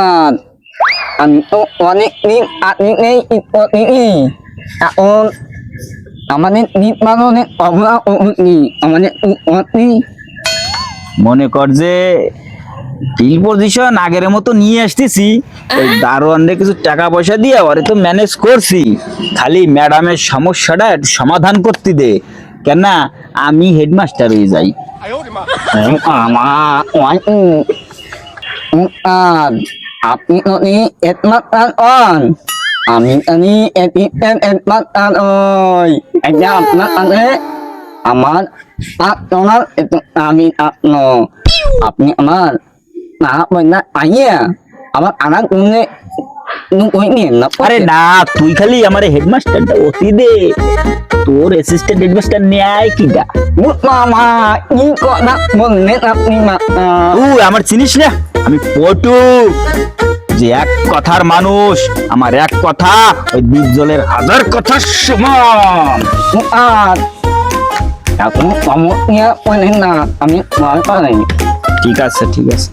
আর আমি তো অনেক দিন আপনি নেই ইনি এখন আমাদের নির্মাণের অবদান আমাদের আপনি মনে কর যে বিল পজিশন আগের মতো নিয়ে আসতেছি, ওই দারোয়ানদের কিছু টাকা পয়সা দিয়ে ওরে তো ম্যানেজ করছি, খালি ম্যাডামের সমস্যাটা একটু সমাধান করতে দে, কেন না আমি হেডমাস্টার হয়ে যাই। আমার আর আপনি উনি একমাত্র অন আমি জানি একমাত্র ওই একটা আপনার আছে আমার আপনার আমি আপনি আমার না বলনা আইয়া আমার আনার তুমি আরে না, তুই খালি আমার হেডমাস্টারটা অতি দে, তোর অ্যাসিস্ট্যান্ট হেডমাস্টার নেয় কিটা? মামা ই কথা বললেন আপনি আমার চিনিস না, আমি পটু, যে এক কথার মানুষ, আমার এক কথা ওই দ্বীপ জলের হাজার কথার সমান। আর এখন সমস্যা বলেন না আমি ভয় পাই ঠিক আছে ঠিক আছে।